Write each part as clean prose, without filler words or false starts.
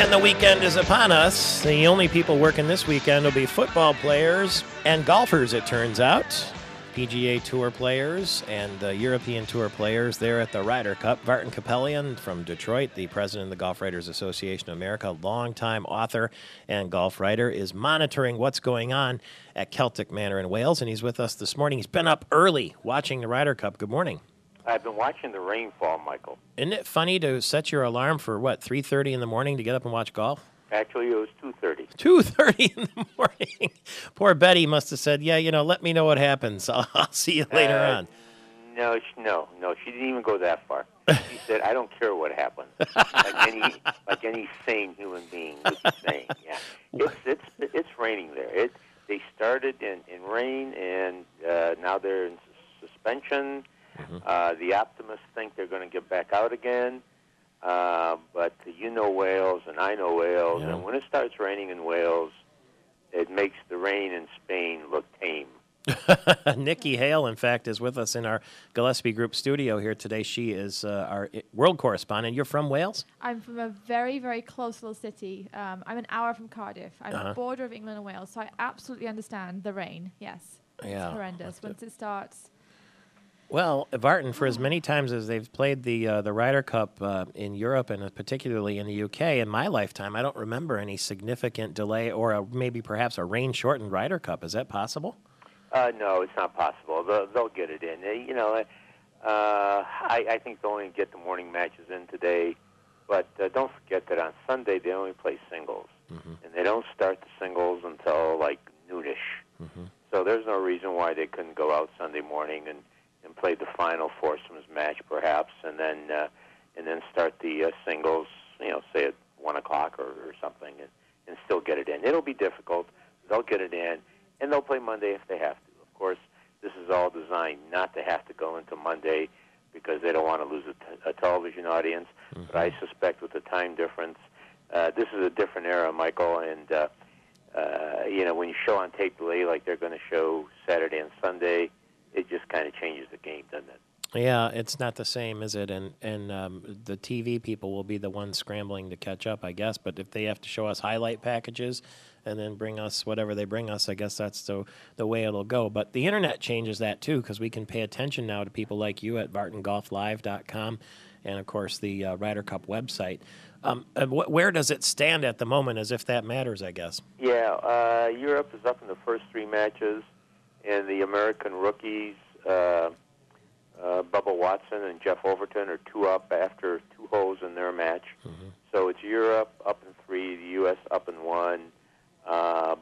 And the weekend is upon us. The only people working this weekend will be football players and golfers, it turns out. PGA Tour players and European Tour players there at the Ryder Cup. Vartan Capellian from Detroit, the president of the Golf Writers Association of America, longtime author and golf writer, is monitoring what's going on at Celtic Manor in Wales, and he's with us this morning. He's been up early watching the Ryder Cup. Good morning. I've been watching the rainfall, Michael. Isn't it funny to set your alarm for, 3:30 in the morning to get up and watch golf? Actually, it was 2:30. 2:30 in the morning. Poor Betty must have said, let me know what happens. I'll see you later on. No, she didn't even go that far. She said, I don't care what happens. like any sane human being would be saying. Yeah. It's raining there. They started in rain, and now they're in suspension. Mm-hmm. The optimists think they're going to get back out again. But you know Wales, and I know Wales, and when it starts raining in Wales, it makes the rain in Spain look tame. Nikki Hale, in fact, is with us in our Gillespie Group studio here today. She is our world correspondent. You're from Wales? I'm from a very, very close little city. I'm an hour from Cardiff. I'm on the border of England and Wales, so I absolutely understand the rain. Yes, it's horrendous once it starts. Well, Vartan, for as many times as they've played the Ryder Cup in Europe and particularly in the UK, in my lifetime, I don't remember any significant delay or maybe perhaps a rain-shortened Ryder Cup. Is that possible? No, it's not possible. They'll get it in. I think they'll only get the morning matches in today, but don't forget that on Sunday they only play singles, and they don't start the singles until like noonish. Mm-hmm. So there's no reason why they couldn't go out Sunday morning and play the final foursomes match, perhaps, and then start the singles, say at 1 o'clock or something, and still get it in. It'll be difficult. They'll get it in, and they'll play Monday if they have to. Of course, this is all designed not to have to go into Monday because they don't want to lose a television audience. Mm-hmm. But I suspect with the time difference, this is a different era, Michael, and when you show on tape delay like they're going to show Saturday and Sunday, it just kind of changes the game, doesn't it? Yeah, it's not the same, is it? And the TV people will be the ones scrambling to catch up, I guess. But if they have to show us highlight packages and then bring us whatever they bring us, I guess that's the way it'll go. But the Internet changes that, too, because we can pay attention now to people like you at VartanGolfLive.com and, of course, the Ryder Cup website. Where does it stand at the moment, as if that matters, I guess? Yeah, Europe is up in the first three matches. And the American rookies, Bubba Watson and Jeff Overton, are 2 up after 2 holes in their match. Mm-hmm. So it's Europe up in 3, the U.S. up in 1.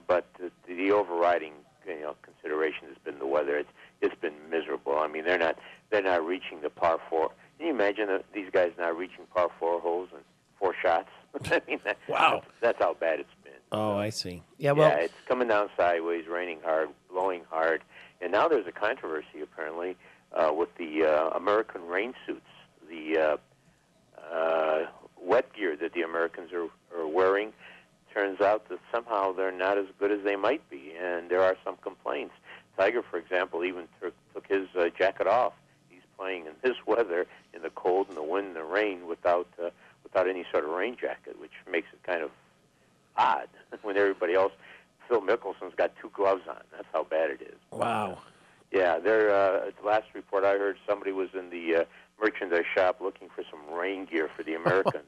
But the overriding consideration has been the weather. It's been miserable. I mean, they're not reaching the par 4. Can you imagine these guys not reaching par 4 holes and 4 shots? I mean, wow, that's how bad it's been. Oh, I see. Yeah, well, it's coming down sideways, raining hard, blowing hard, and now there's a controversy apparently with the American rain suits, the wet gear that the Americans are wearing. Turns out that somehow they're not as good as they might be, and there are some complaints. Tiger, for example, even took his jacket off. He's playing in this weather, in the cold and the wind and the rain, without any sort of rain jacket, which makes it kind of odd when everybody else, Phil Mickelson's got 2 gloves on. That's how bad it is. Wow. Yeah, the last report I heard, somebody was in the merchandise shop looking for some rain gear for the Americans.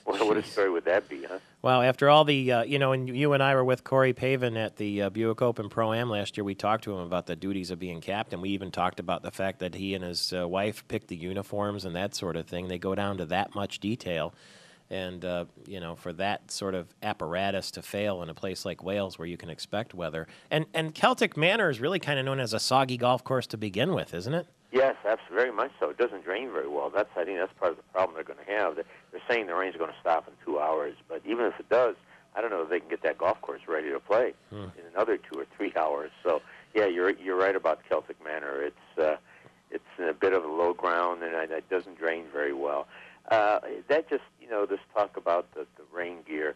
What a story would that be, huh? Wow, after all the, and you and I were with Corey Pavin at the Buick Open Pro-Am last year. We talked to him about the duties of being captain. We even talked about the fact that he and his wife picked the uniforms and that sort of thing. They go down to that much detail. And, for that sort of apparatus to fail in a place like Wales where you can expect weather. And Celtic Manor is really kind of known as a soggy golf course to begin with, isn't it? Yes, absolutely, very much so. It doesn't drain very well. I think that's part of the problem they're going to have. They're saying the rain's going to stop in 2 hours, but even if it does, I don't know if they can get that golf course ready to play in another 2 or 3 hours. So, yeah, you're right about Celtic Manor. It's in a bit of a low ground, and it doesn't drain very well. That just, this talk about the rain gear.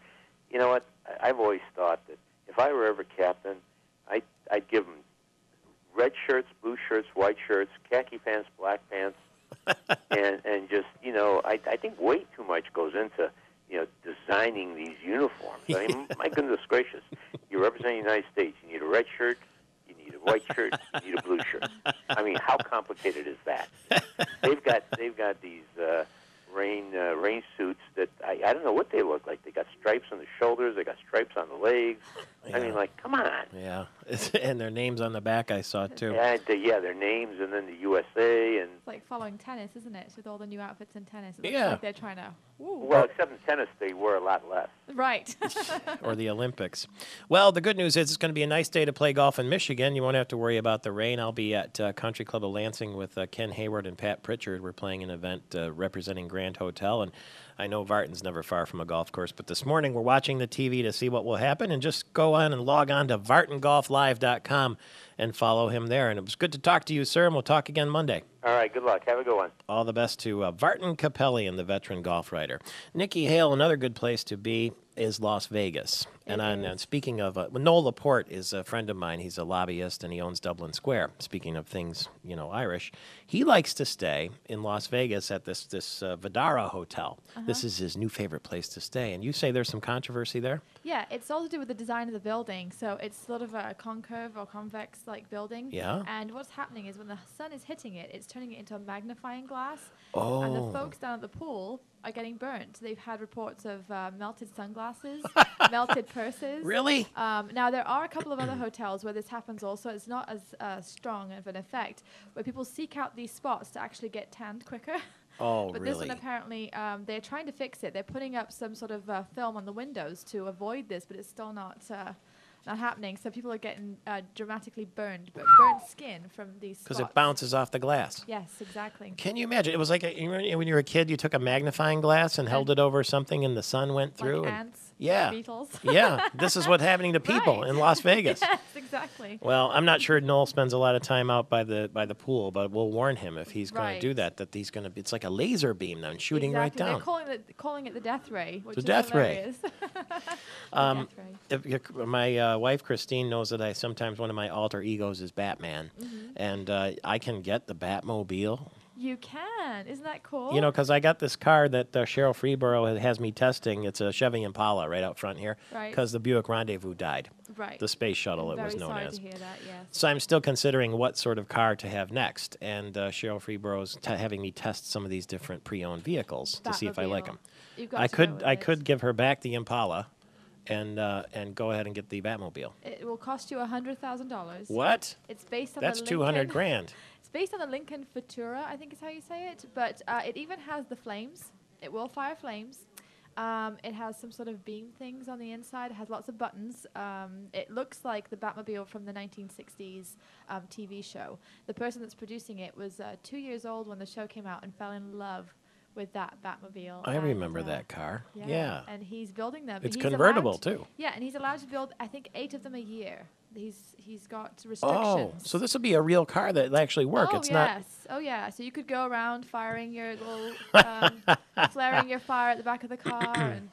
You know what? I've always thought that if I were ever captain, I'd give them red shirts, blue shirts, white shirts, khaki pants, black pants, and just, I think way too much goes into, designing these uniforms. I mean, my goodness gracious. You're representing the United States. You need a red shirt, you need a white shirt, you need a blue shirt. I mean, how complicated is that? They've got these rain suits that I don't know what they look like. They got stripes on the shoulders, they got stripes on the legs. Yeah. I mean, like, come on. Yeah, and their names on the back I saw too. Yeah, their names, and then the USA. And it's like following tennis, isn't it? With all the new outfits in tennis. It looks like they're trying to... Ooh. Well, except in tennis, they wear a lot less. Right. Or the Olympics. Well, the good news is it's going to be a nice day to play golf in Michigan. You won't have to worry about the rain. I'll be at Country Club of Lansing with Ken Hayward and Pat Pritchard. We're playing an event representing Grand Hotel, and I know Varton's never far from a golf course, but this morning we're watching the TV to see what will happen, and just go on and log on to VartonGolfLive.com and follow him there. And it was good to talk to you, sir, and we'll talk again Monday. All right, good luck. Have a good one. All the best to Varton Capelli, the veteran golf writer. Nikki Hale, another good place to be is Las Vegas. And speaking of, Noel Laporte is a friend of mine. He's a lobbyist, and he owns Dublin Square. Speaking of things, Irish, he likes to stay in Las Vegas at this Vdara Hotel. Uh-huh. This is his new favorite place to stay. And you say there's some controversy there? Yeah, it's all to do with the design of the building. So it's sort of a concave or convex-like building. Yeah. And what's happening is when the sun is hitting it, it's turning it into a magnifying glass. Oh. And the folks down at the pool are getting burnt. They've had reports of melted sunglasses, melted purses. Really? Now, there are a couple of other hotels where this happens also. It's not as strong of an effect, where people seek out these spots to actually get tanned quicker. Oh, but really? this one, apparently, they're trying to fix it. They're putting up some sort of film on the windows to avoid this, but it's still not happening. So people are getting dramatically burnt skin from these spots. Because it bounces off the glass. Yes, exactly. Can you imagine? It was like when you were a kid, you took a magnifying glass and held it over something, and the sun went through. Like ants. Yeah. Beetles. Yeah. This is what's happening to people in Las Vegas. Yes, exactly. Well, I'm not sure Noel spends a lot of time out by the pool, but we'll warn him if he's going to do that he's going to. It's like a laser beam now, shooting right down. They're calling it the death ray, which the is death hilarious. Ray. My wife Christine knows that I sometimes one of my alter egos is Batman, and I can get the Batmobile. You can. Isn't that cool? Because I got this car that Cheryl Freeborough has me testing. It's a Chevy Impala right out front here. Right. Because the Buick Rendezvous died. Right. The space shuttle, it was known sorry as. to hear that, yes. So I'm still considering what sort of car to have next. And Cheryl Freeborough's having me test some of these different pre-owned vehicles to see if I like them. I could give her back the Impala and go ahead and get the Batmobile. It will cost you $100,000. What? It's based on That's the Lincoln. $200,000. It's based on the Lincoln Futura, I think is how you say it. But it even has the flames. It will fire flames. It has some sort of beam things on the inside. It has lots of buttons. It looks like the Batmobile from the 1960s TV show. The person that's producing it was 2 years old when the show came out and fell in love with that Batmobile. I remember that car. Yeah. And he's building them. It's convertible, too. Yeah, and he's allowed to build, I think, 8 of them a year. He's got restrictions. Oh, so this will be a real car that will actually work. It's not. Oh, yeah. So you could go around firing your little, flaring your fire at the back of the car. And,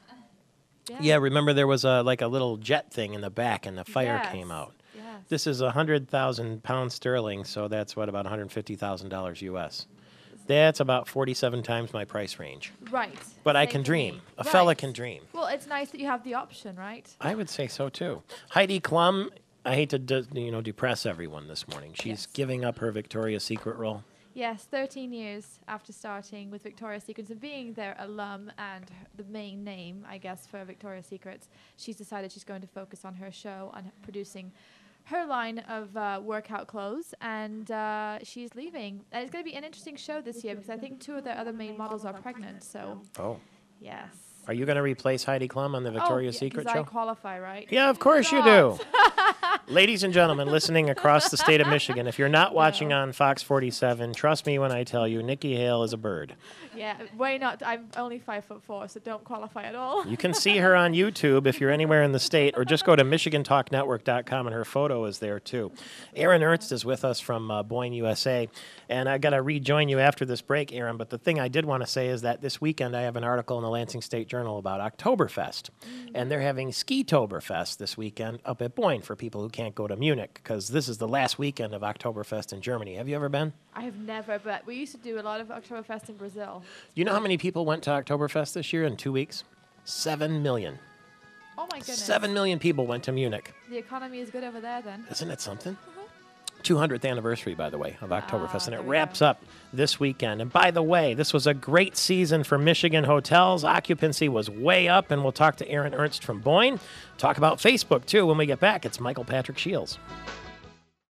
yeah, remember there was a little jet thing in the back, and the fire came out. Yes. This is 100,000 pounds sterling, so that's about $150,000 US. That's about 47 times my price range. Right. But I can dream. A fella can dream. Well, it's nice that you have the option, right? I would say so, too. Heidi Klum, I hate to depress everyone this morning. She's giving up her Victoria's Secret role. Yes, 13 years after starting with Victoria's Secrets and being their alum and the main name, I guess, for Victoria's Secrets, she's decided she's going to focus on her show, on producing her line of workout clothes, and she's leaving. And it's going to be an interesting show this year because I think 2 of their other main models are pregnant. So, yes. Are you going to replace Heidi Klum on the Victoria's Secret show? I qualify, right? Yeah, of course you do. Ladies and gentlemen listening across the state of Michigan, if you're not watching on Fox 47, trust me when I tell you, Nikki Hale is a bird. Yeah, way not. I'm only 5'4", so don't qualify at all. You can see her on YouTube if you're anywhere in the state, or just go to MichiganTalkNetwork.com, and her photo is there, too. Aaron Ernst is with us from Boyne, USA, and I got to rejoin you after this break, Aaron, but the thing I did want to say is that this weekend I have an article in the Lansing State Journal about Oktoberfest, and they're having Ski-toberfest this weekend up at Boyne for people who can't go to Munich, because this is the last weekend of Oktoberfest in Germany. Have you ever been? I have never, but we used to do a lot of Oktoberfest in Brazil. You know how many people went to Oktoberfest this year in 2 weeks? 7 million. Oh my goodness. 7 million people went to Munich. The economy is good over there then. Isn't it something? 200th anniversary, by the way, of Oktoberfest, and there it we wraps go. up this weekend. And by the way, this was a great season for Michigan hotels. Occupancy was way up, and we'll talk to Aaron Ernst from Boyne. Talk about Facebook, too, when we get back. It's Michael Patrick Shields.